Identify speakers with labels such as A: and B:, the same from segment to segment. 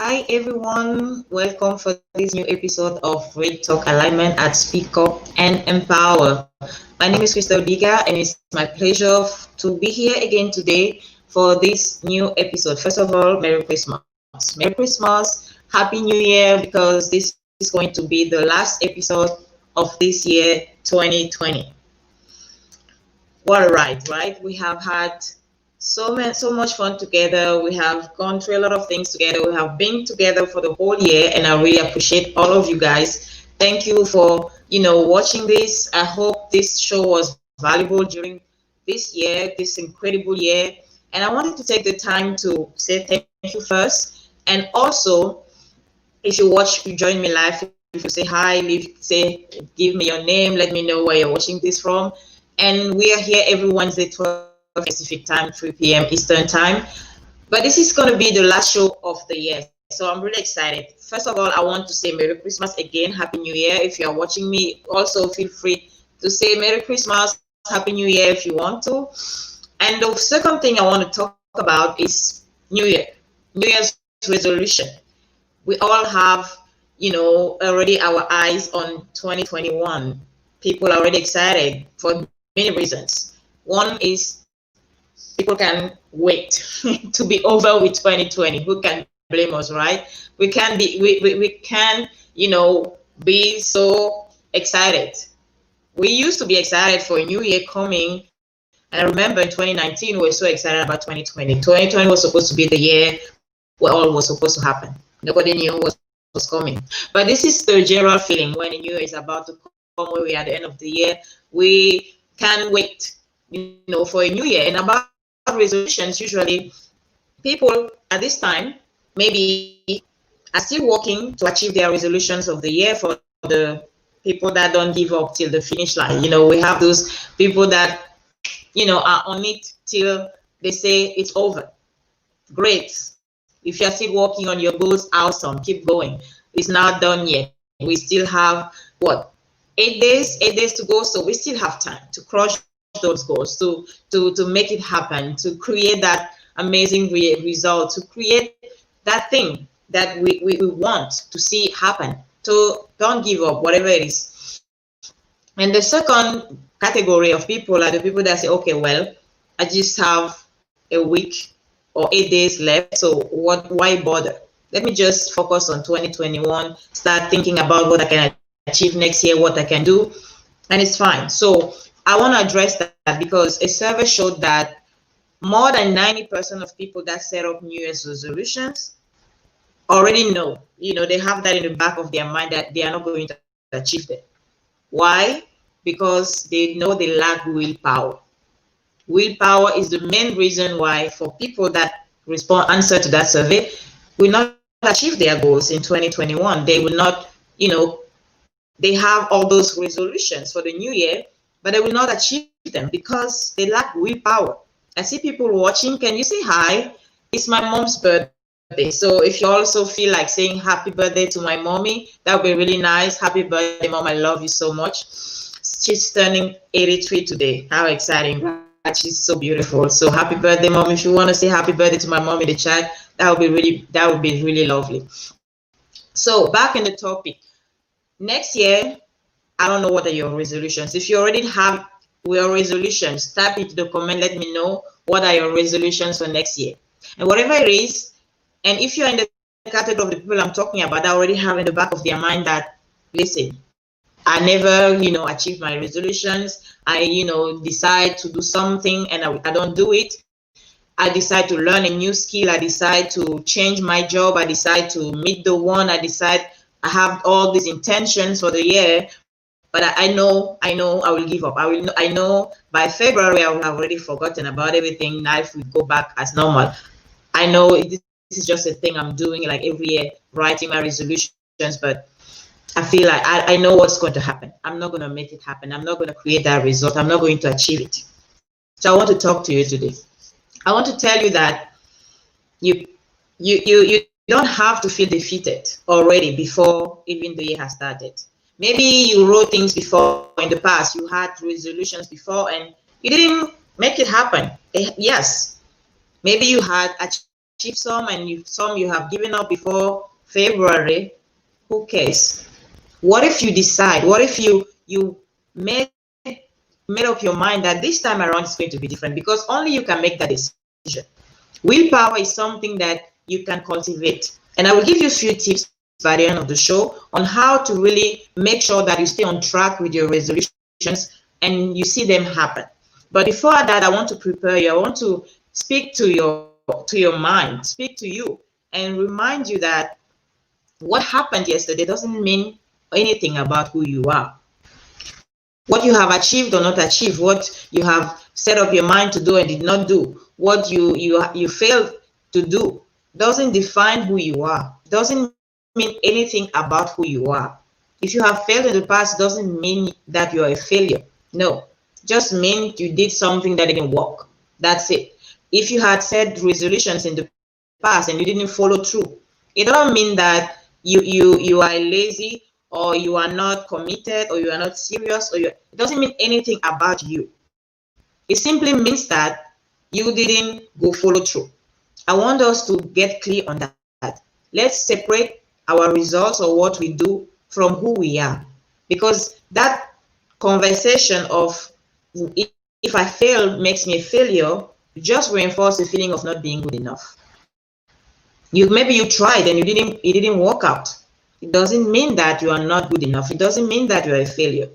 A: Hi everyone, welcome for this new episode of Real Talk Alignment at Speak Up and Empower. My name is Crystal Diga and it's my pleasure to be here again today for this new episode. First of all, Merry Christmas. Merry Christmas, Happy New Year, because this is going to be the last episode of this year 2020. What a ride, right? We have had so much fun together. We have gone through a lot of things together. We have been together for the whole year, and I really appreciate all of you guys. Thank you for watching this. I hope this show was valuable during this year, this incredible year. And I wanted to take the time to say thank you first, and also if you join me live, if you say hi, give me your name, let me know where you're watching this from. And we are here every Wednesday, 12 Pacific time, 3 p.m. Eastern time. But this is going to be the last show of the year. So I'm really excited. First of all, I want to say Merry Christmas again, Happy New Year. If you are watching me, also feel free to say Merry Christmas, Happy New Year if you want to. And the second thing I want to talk about is New Year's resolution. We all have, already our eyes on 2021. People are already excited for many reasons. One is people can wait to be over with 2020. Who can blame us, right? We can be so excited. We used to be excited for a new year coming. And I remember in 2019, we were so excited about 2020. 2020 was supposed to be the year where all was supposed to happen. Nobody knew what was coming. But this is the general feeling when a new year is about to come, where we are at the end of the year. We can wait, for a new year. And about resolutions, usually people at this time maybe are still working to achieve their resolutions of the year. For the people that don't give up till the finish line, we have those people that are on it till they say it's over. Great. If you're still working on your goals, awesome, keep going. It's not done yet. We still have 8 days to go, so we still have time to crush those goals, to make it happen, to create that amazing result, to create that thing that we want to see happen. So don't give up, whatever it is. And the second category of people are the people that say, okay, well, I just have a week or 8 days left, so why bother? Let me just focus on 2021, start thinking about what I can achieve next year, what I can do, and it's fine. So I want to address that because a survey showed that more than 90% of people that set up New Year's resolutions already know, they have that in the back of their mind that they are not going to achieve them. Why? Because they know they lack willpower. Willpower is the main reason why for people that answer to that survey will not achieve their goals in 2021. They will not, they have all those resolutions for the new year, but they will not achieve them because they lack willpower. I see people watching. Can you say hi? It's my mom's birthday. So if you also feel like saying happy birthday to my mommy, that would be really nice. Happy birthday, mom. I love you so much. She's turning 83 today. How exciting. She's so beautiful. So happy birthday, mom. If you want to say happy birthday to my mom in the chat, that would be really lovely. So back in the topic. Next year, I don't know what are your resolutions. If you already have your resolutions, type into the comment, let me know what are your resolutions for next year. And whatever it is, and if you're in the category of the people I'm talking about, that already have in the back of their mind that, listen, I never, achieve my resolutions. I, decide to do something and I don't do it. I decide to learn a new skill. I decide to change my job. I decide to meet the one. I have all these intentions for the year, but I know I will give up. I know by February I will have already forgotten about everything. Life will go back as normal. I know this is just a thing I'm doing like every year, writing my resolutions, but I feel like I know what's going to happen. I'm not going to make it happen. I'm not going to create that result. I'm not going to achieve it. So I want to talk to you today. I want to tell you that you don't have to feel defeated already before even the year has started. Maybe you wrote things before in the past. You had resolutions before and you didn't make it happen. Yes. Maybe you had achieved some, and some you have given up before February. Who cares? What if you decide? What if you made up your mind that this time around it's going to be different? Because only you can make that decision. Willpower is something that you can cultivate, and I will give you a few tips by the end of the show on how to really make sure that you stay on track with your resolutions and you see them happen. But before that, I want to prepare you. I want to speak to your mind, speak to you, and remind you that what happened yesterday doesn't mean anything about who you are. What you have achieved or not achieved, what you have set up your mind to do and did not do, what you failed to do, doesn't define who you are. Doesn't mean anything about who you are. If you have failed in the past, doesn't mean that you are a failure. No, just means you did something that didn't work. That's it. If you had set resolutions in the past and you didn't follow through, it doesn't mean that you are lazy, or you are not committed, or you are not serious, or it doesn't mean anything about you. It simply means that you didn't go follow through. I want us to get clear on that. Let's separate our results or what we do from who we are, because that conversation of if I fail makes me a failure just reinforce the feeling of not being good enough. Maybe you tried and it didn't work out. It doesn't mean that you are not good enough. It doesn't mean that you are a failure.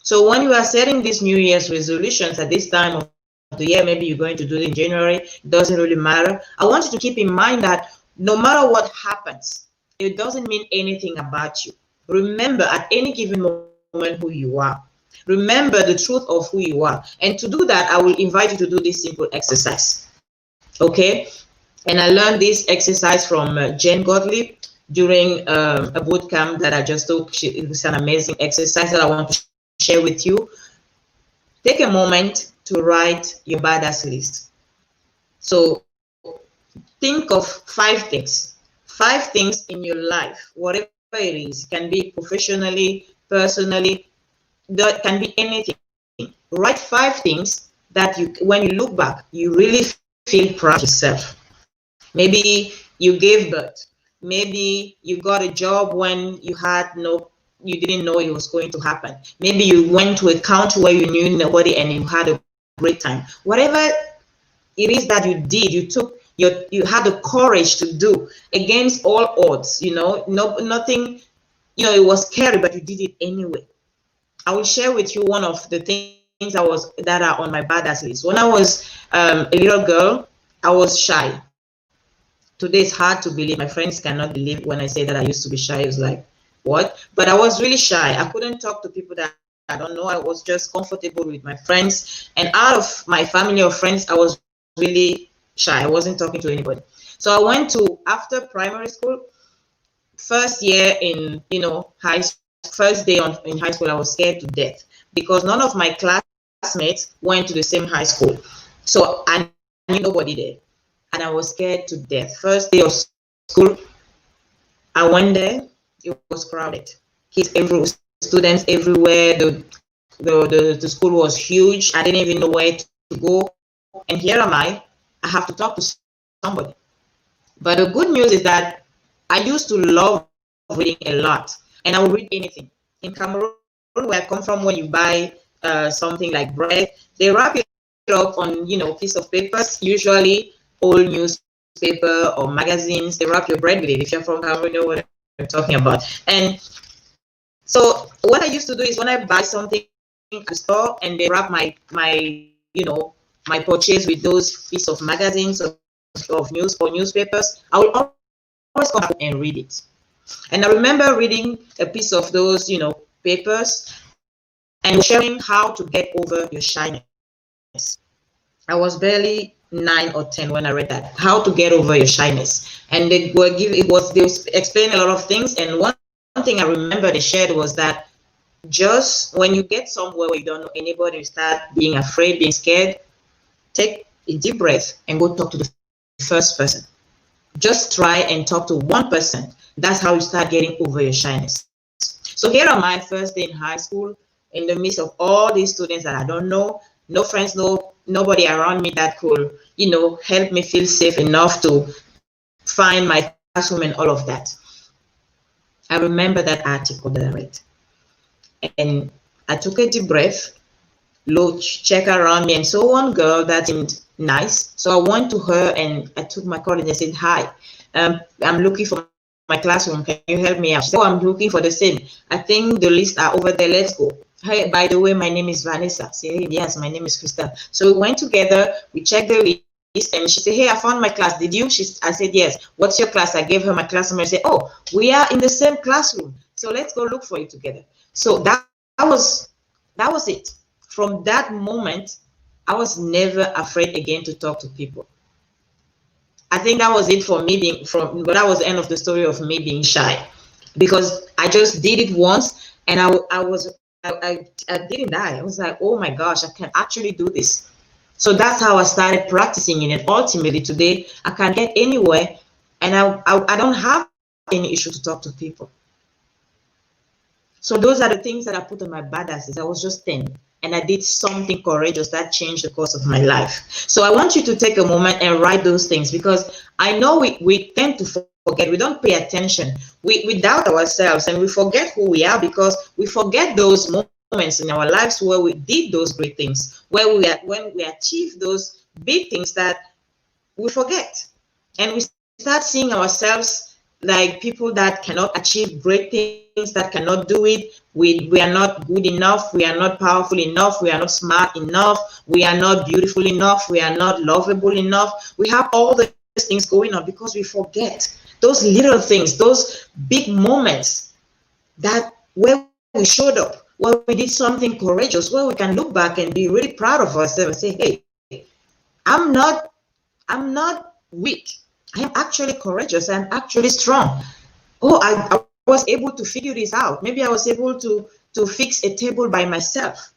A: So when you are setting these New Year's resolutions at this time of the year, maybe you're going to do it in January, it doesn't really matter. I want you to keep in mind that no matter what happens, it doesn't mean anything about you. Remember at any given moment who you are. Remember the truth of who you are. And to do that, I will invite you to do this simple exercise. Okay? And I learned this exercise from Jane Gottlieb during a boot camp that I just took. It was an amazing exercise that I want to share with you. Take a moment to write your badass list. So think of 5 things. 5 things in your life, whatever it is. It can be professionally, personally, that can be anything. Write 5 things that when you look back, you really feel proud of yourself. Maybe you gave birth. Maybe you got a job when you didn't know it was going to happen. Maybe you went to a country where you knew nobody and you had a great time. Whatever it is that you did, you had the courage to do against all odds. Nothing. It was scary, but you did it anyway. I will share with you one of the things that are on my badass list. When I was a little girl, I was shy. Today it's hard to believe. My friends cannot believe when I say that I used to be shy. It was like, what? But I was really shy. I couldn't talk to people that I don't know. I was just comfortable with my friends. And out of my family or friends, I was really shy. I wasn't talking to anybody. So I went to, after primary school, first year in, first day in high school, I was scared to death because none of my classmates went to the same high school. So I knew nobody there. And I was scared to death. First day of school, I went there. It was crowded. Students everywhere. The school was huge. I didn't even know where to go. And here am I. I have to talk to somebody. But the good news is that I used to love reading a lot. And I would read anything. In Cameroon, where I come from, when you buy something like bread, they wrap it up on, a piece of papers, usually old newspaper or magazines. They wrap your bread with it. If you're from Cameroon, you know what I'm talking about. And so what I used to do is when I buy something at the store and they wrap my purchase with those pieces of magazines of newspapers, I will always come up and read it. And I remember reading a piece of those, papers and sharing how to get over your shyness. I was barely 9 or 10 when I read that, how to get over your shyness. And they explained a lot of things. And one thing I remember they shared was that just when you get somewhere where you don't know anybody, you start being afraid, being scared, take a deep breath and go talk to the first person. Just try and talk to one person. That's how you start getting over your shyness. So here are my first day in high school, in the midst of all these students that I don't know, no friends, nobody around me that could, help me feel safe enough to find my classroom and all of that. I remember that article that I read. And I took a deep breath, looked, check around me, and so one girl that seemed nice. So I went to her and I took my call and I said, hi, I'm looking for my classroom. Can you help me out? She said, oh, I'm looking for the same. I think the lists are over there. Let's go. Hey, by the way, my name is Vanessa. I said, hey, yes, my name is Crystal. So we went together, we checked the list, and she said, hey, I found my class. Did you? I said, yes. What's your class? I gave her my classroom. I said, oh, we are in the same classroom. So let's go look for it together. So that was it. From that moment, I was never afraid again to talk to people. I think that was it for me but that was the end of the story of me being shy, because I just did it once and I didn't die. I was like, oh my gosh, I can actually do this. So that's how I started practicing it. And ultimately today I can get anywhere and I don't have any issue to talk to people. So those are the things that I put on my badasses. I was just 10 and I did something courageous that changed the course of my life. So I want you to take a moment and write those things, because I know we tend to forget. We don't pay attention. We doubt ourselves and we forget who we are, because we forget those moments in our lives where we did those great things, when we achieved those big things that we forget. And we start seeing ourselves like people that cannot achieve great things, that cannot do it. We are not good enough. We are not powerful enough. We are not smart enough. We are not beautiful enough. We are not lovable enough. We have all these things going on because we forget those little things, those big moments that where we showed up, where we did something courageous, where we can look back and be really proud of ourselves and say, hey, I'm not weak. I am actually courageous. I'm actually strong. Oh, I was able to figure this out. Maybe I was able to fix a table by myself.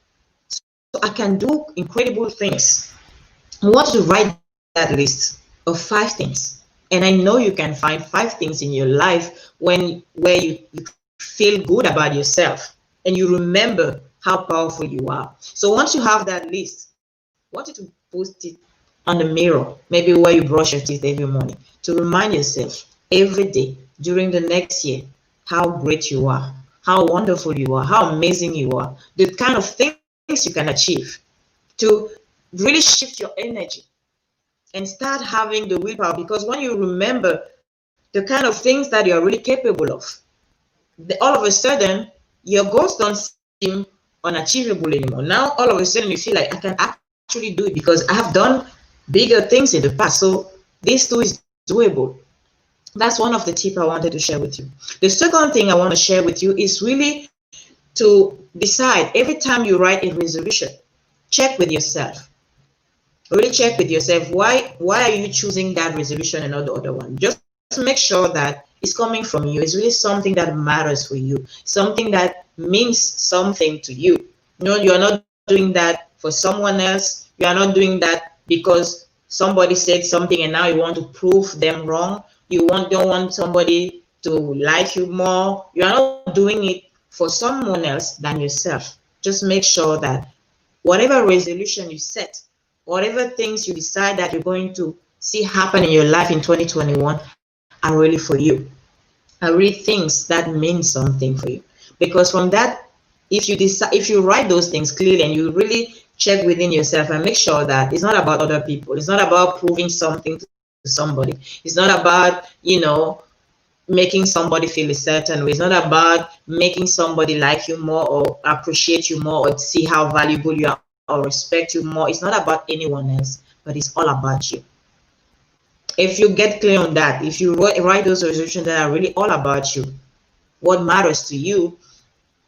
A: So I can do incredible things. I want you to write that list of 5 things. And I know you can find 5 things in your life where you feel good about yourself and you remember how powerful you are. So once you have that list, I want you to post it on the mirror, maybe where you brush your teeth every morning, to remind yourself every day during the next year how great you are, how wonderful you are, how amazing you are, the kind of things you can achieve, to really shift your energy and start having the willpower. Because when you remember the kind of things that you're really capable of, all of a sudden your goals don't seem unachievable anymore. Now all of a sudden you feel like I can actually do it because I have done bigger things in the past. So this too is doable. That's one of the tips I wanted to share with you. The second thing I want to share with you is really to decide every time you write a resolution, check with yourself. Really check with yourself, why are you choosing that resolution and not the other one? Just to make sure that it's coming from you. It's really something that matters for you, something that means something to you. You know, you're not doing that for someone else. You are not doing that because somebody said something and now you want to prove them wrong. You don't want somebody to like you more. You are not doing it for someone else than yourself. Just make sure that whatever resolution you set, whatever things you decide that you're going to see happen in your life in 2021 are really for you, are really things that mean something for you. Because from that, if you write those things clearly and you really check within yourself and make sure that it's not about other people, it's not about proving something to somebody, it's not about, you know, making somebody feel a certain way, it's not about making somebody like you more or appreciate you more or see how valuable you are or respect you more. It's not about anyone else, but it's all about you. If you get clear on that, if you write those resolutions that are really all about you, what matters to you,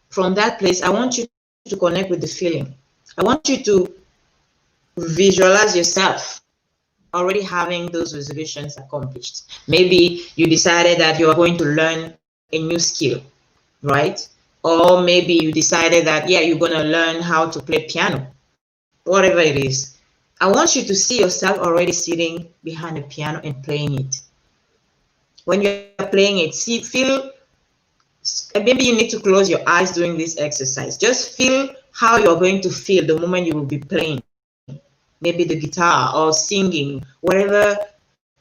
A: from that place, I want you to connect with the feeling. I want you to visualize yourself already having those resolutions accomplished. Maybe you decided that you are going to learn a new skill, right? Or maybe you decided that, yeah, you're going to learn how to play piano, whatever it is. I want you to see yourself already sitting behind a piano and playing it. When you're playing it, feel, maybe you need to close your eyes during this exercise. Just feel how you're going to feel the moment you will be playing. Maybe the guitar or singing, whatever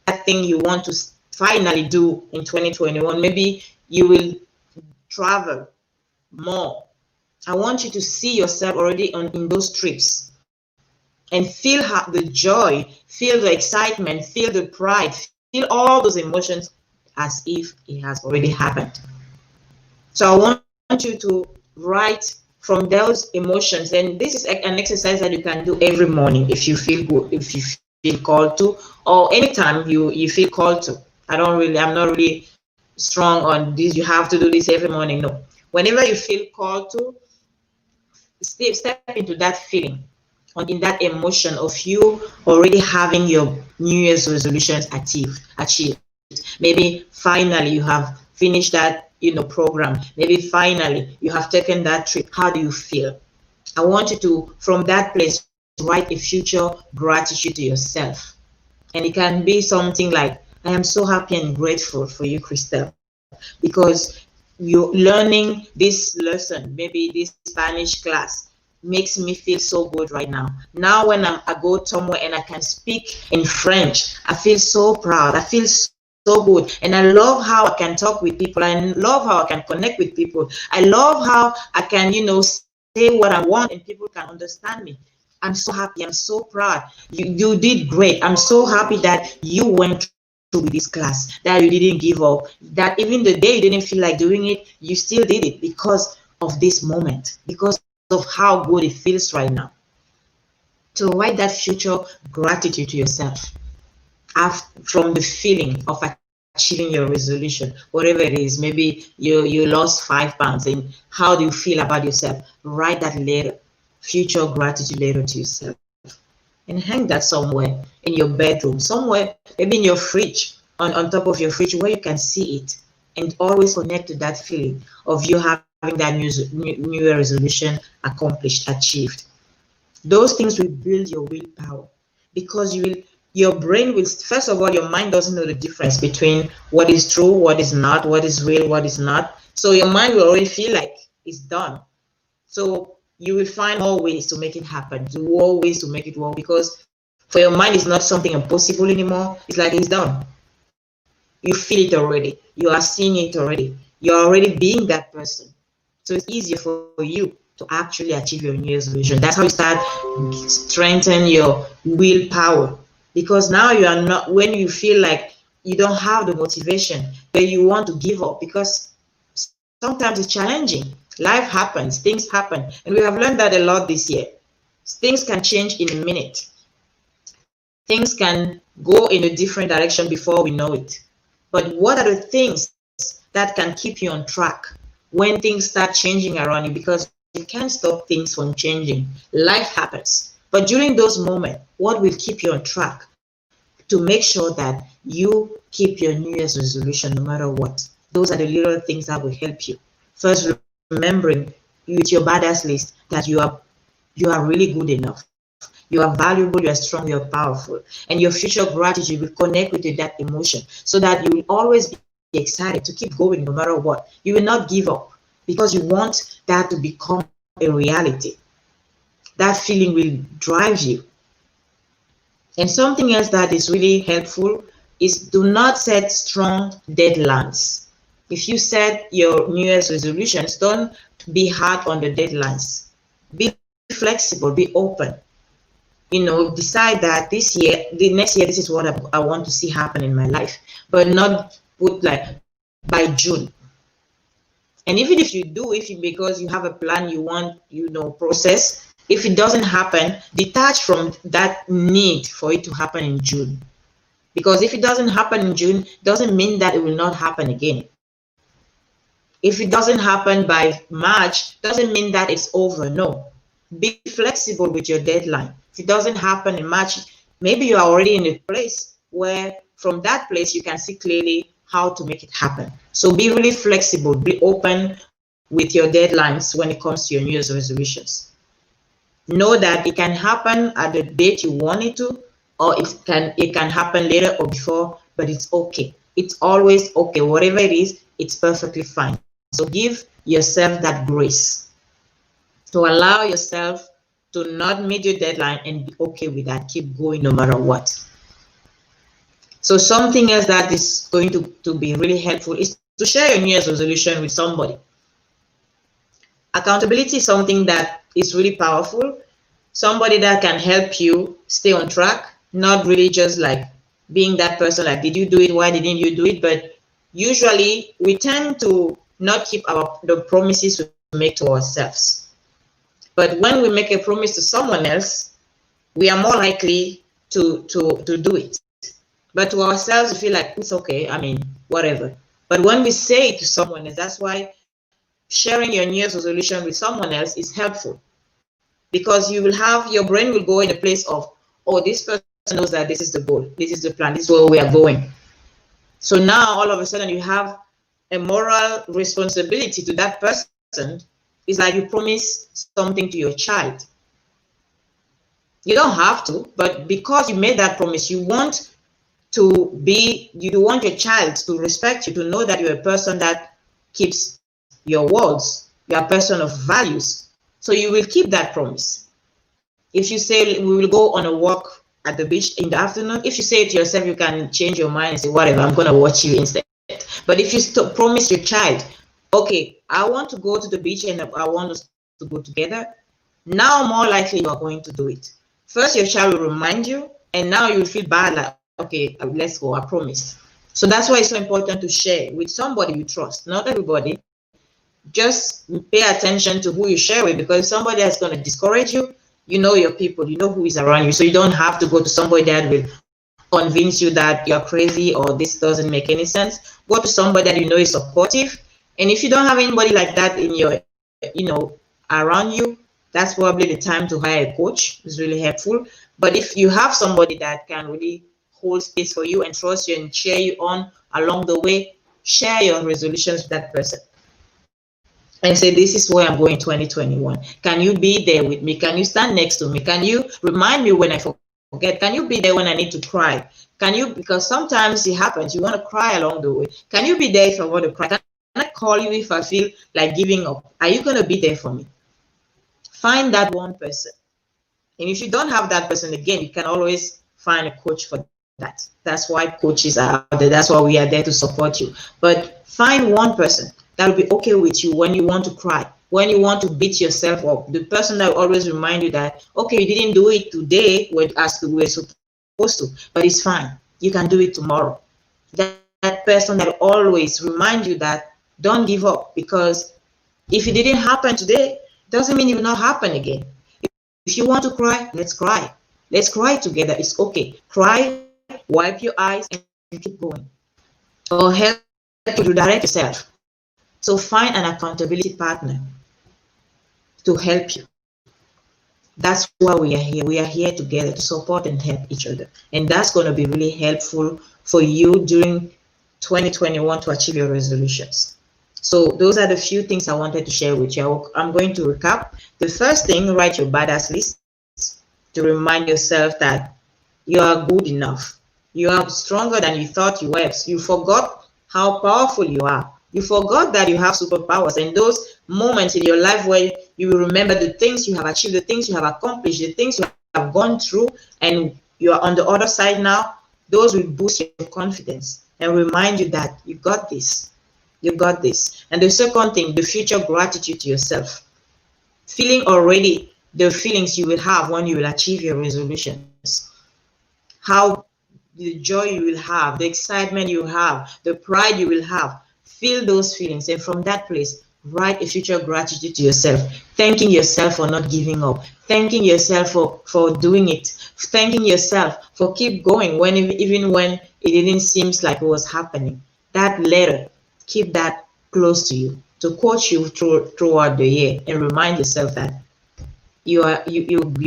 A: that thing you want to finally do in 2021. Maybe you will travel more. I want you to see yourself already in those trips and feel the joy, feel the excitement, feel the pride, feel all those emotions as if it has already happened. So I want you to write from those emotions. And this is an exercise that you can do every morning if you feel good, if you feel called to, or anytime you feel called to. I'm not really strong on this, you have to do this every morning. No. Whenever you feel called to, step into that feeling, in that emotion of you already having your New Year's resolutions achieved. Maybe finally you have finished that program. Maybe finally you have taken that trip. How do you feel? I want you to, from that place, write a future gratitude to yourself. And it can be something like, I am so happy and grateful for you, Christelle, because you're learning this lesson, maybe this Spanish class, makes me feel so good right now. Now when I go somewhere and I can speak in French, I feel so proud. I feel so good. And I love how I can talk with people. I love how I can connect with people. I love how I can, say what I want and people can understand me. I'm so happy. I'm so proud. You did great. I'm so happy that you went through this class, that you didn't give up, that even the day you didn't feel like doing it, you still did it because of this moment, because of how good it feels right now. So write that future gratitude to yourself from the feeling of achieving your resolution, whatever it is. Maybe you lost 5 pounds, and how do you feel about yourself? Write that letter, future gratitude letter to yourself, and hang that somewhere in your bedroom, somewhere, maybe in your fridge, on top of your fridge where you can see it, and always connect to that feeling of you having that new year resolution accomplished, achieved. Those things will build your willpower, because your brain will, first of all, your mind doesn't know the difference between what is true, what is not, what is real, what is not. So your mind will already feel like it's done. So you will find more ways to make it happen, more ways to make it work, because for your mind, it's not something impossible anymore. It's like it's done. You feel it already. You are seeing it already. You're already being that person. So it's easier for you to actually achieve your New Year's resolution. That's how you start strengthening your willpower. Because now you are not, when you feel like you don't have the motivation, that you want to give up, because sometimes it's challenging. Life happens, things happen. And we have learned that a lot this year. Things can change in a minute. Things can go in a different direction before we know it. But what are the things that can keep you on track when things start changing around you? Because you can't stop things from changing. Life happens. But during those moments, what will keep you on track to make sure that you keep your New Year's resolution no matter what? Those are the little things that will help you. First, remembering with your badass list that you are really good enough. You are valuable, you are strong, you are powerful. And your future gratitude will connect with that emotion, so that you will always be excited to keep going no matter what. You will not give up, because you want that to become a reality. That feeling will drive you. And something else that is really helpful is, do not set strong deadlines. If you set your New Year's resolutions, don't be hard on the deadlines. Be flexible, be open. Decide that this year, the next year, this is what I want to see happen in my life, but not put like by June. And even if you do, because you have a plan, you want, process, if it doesn't happen, detach from that need for it to happen in June. Because if it doesn't happen in June, doesn't mean that it will not happen again. If it doesn't happen by March, doesn't mean that it's over. No. Be flexible with your deadline. If it doesn't happen in March, maybe you are already in a place where from that place you can see clearly how to make it happen. So be really flexible, be open with your deadlines when it comes to your New Year's resolutions. Know that it can happen at the date you want it to, or it can happen later or before, but it's okay. It's always okay. Whatever it is, it's perfectly fine. So give yourself that grace to allow yourself to not meet your deadline and be okay with that. Keep going no matter what. So something else that is going to be really helpful is to share your New Year's resolution with somebody. Accountability is something that is really powerful. Somebody that can help you stay on track, not really just like being that person like, did you do it? Why didn't you do it? But usually we tend to not keep the promises we make to ourselves. But when we make a promise to someone else, we are more likely to do it. But to ourselves, we feel like it's okay, I mean, whatever. But when we say it to someone else, that's why sharing your New Year's resolution with someone else is helpful. Because you will have, your brain will go in a place of, oh, this person knows that this is the goal, this is the plan, this is where we are going. So now all of a sudden you have a moral responsibility to that person. It's like you promise something to your child. You don't have to, but because you made that promise, you want you want your child to respect you, to know that you're a person that keeps your words, you're a person of values. So you will keep that promise. If you say we will go on a walk at the beach in the afternoon, if you say it to yourself, you can change your mind and say, whatever, I'm going to watch you instead. But if you promise your child, okay, I want to go to the beach and I want us to go together, now more likely you are going to do it. First, your child will remind you, and now you will feel bad, like, okay, let's go, I promised. So that's why it's so important to share with somebody you trust, not everybody. Just pay attention to who you share with, because somebody that's going to discourage you, you know your people, you know who is around you. So you don't have to go to somebody that will convince you that you're crazy or this doesn't make any sense. Go to somebody that you know is supportive. And if you don't have anybody like that in your, around you, that's probably the time to hire a coach. It's really helpful. But if you have somebody that can really hold space for you and trust you and cheer you on along the way, share your resolutions with that person and say, this is where I'm going 2021. Can you be there with me? Can you stand next to me? Can you remind me when I forget? Can you be there when I need to cry? Can you, because sometimes it happens, you want to cry along the way. Can you be there if I want to cry? Can I call you if I feel like giving up? Are you going to be there for me? Find that one person. And if you don't have that person, again, you can always find a coach for that. That's why coaches are out there. That's why we are there to support you. But find one person that will be okay with you when you want to cry, when you want to beat yourself up. The person that will always remind you that, okay, you didn't do it today as we were supposed to, but it's fine. You can do it tomorrow. That person that will always remind you that don't give up, because if it didn't happen today, doesn't mean it will not happen again. If you want to cry, let's cry. Let's cry together. It's okay. Cry, wipe your eyes, and keep going. Or help you to direct yourself. So find an accountability partner to help you. That's why we are here. We are here together to support and help each other. And that's going to be really helpful for you during 2021 to achieve your resolutions. So those are the few things I wanted to share with you. I'm going to recap. The first thing, write your badass list to remind yourself that you are good enough. You are stronger than you thought you were. You forgot how powerful you are. You forgot that you have superpowers, and those moments in your life where you will remember the things you have achieved, the things you have accomplished, the things you have gone through, and you are on the other side now, those will boost your confidence and remind you that you got this. You got this. And the second thing, the future gratitude to yourself. Feeling already the feelings you will have when you will achieve your resolutions. How the joy you will have, the excitement you have, the pride you will have. Feel those feelings, and from that place, write a future gratitude to yourself, thanking yourself for not giving up, thanking yourself for doing it, thanking yourself for keep going even when it didn't seem like it was happening. That letter, keep that close to you to coach you throughout the year, and remind yourself that you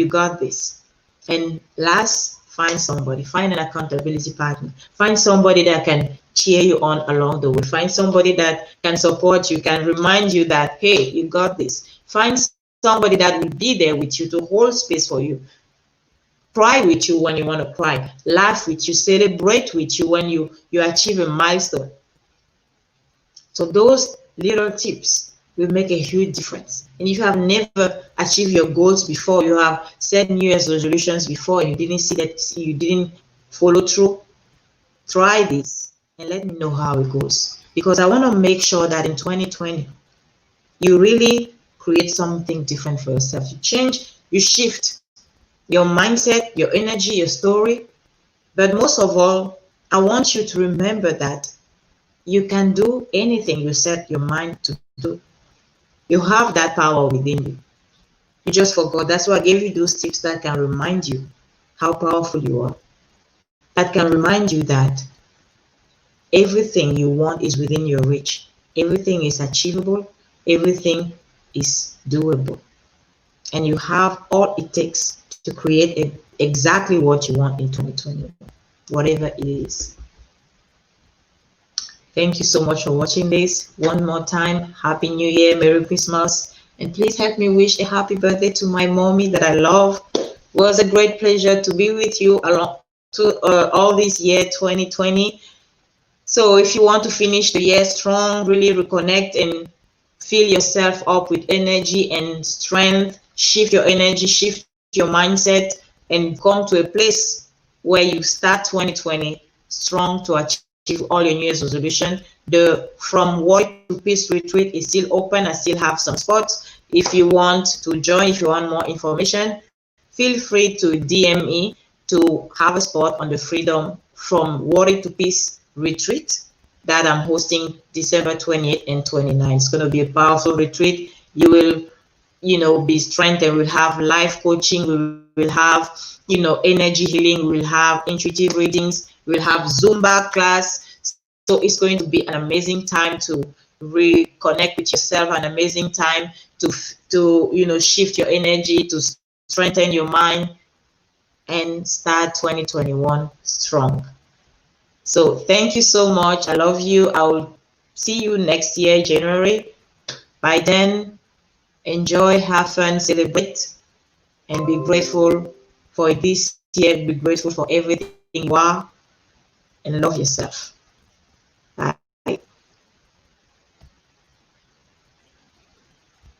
A: got this. And last, find an accountability partner, find somebody that can cheer you on along the way, find somebody that can support you, can remind you that, hey, you got this. Find somebody that will be there with you to hold space for you, cry with you when you want to cry, laugh with you, celebrate with you when you achieve a milestone. So those little tips will make a huge difference. And if you have never achieved your goals before, you have set New Year's resolutions before, and you didn't see that, you didn't follow through, Try this and let me know how it goes, because I want to make sure that in 2020 you really create something different for yourself. You change, you shift your mindset, your energy, your story. But most of all, I want you to remember that you can do anything you set your mind to do. You have that power within you. You just forgot. That's why I gave you those tips that can remind you how powerful you are. That can remind you that everything you want is within your reach. Everything is achievable. Everything is doable. And you have all it takes to create exactly what you want in 2020, whatever it is. Thank you so much for watching this. One more time, Happy New Year, Merry Christmas, and please help me wish a happy birthday to my mommy that I love. It was a great pleasure to be with you along to all this year 2020. So if you want to finish the year strong, really reconnect and fill yourself up with energy and strength, shift your energy, shift your mindset, and come to a place where you start 2020 strong to achieve all your New Year's resolution. The From Warrior to Peace retreat is still open. I still have some spots. If you want to join, if you want more information, feel free to DM me to have a spot on the Freedom From Warrior to Peace retreat that I'm hosting December 28th and 29th. It's going to be a powerful retreat. You will, be strengthened. We'll have life coaching. We will have, energy healing. We'll have intuitive readings. We'll have Zumba class. So it's going to be an amazing time to reconnect with yourself, an amazing time to shift your energy, to strengthen your mind, and start 2021 strong. So thank you so much. I love you. I will see you next year, January. By then, enjoy, have fun, celebrate, and be grateful for this year. Be grateful for everything you are, and love yourself.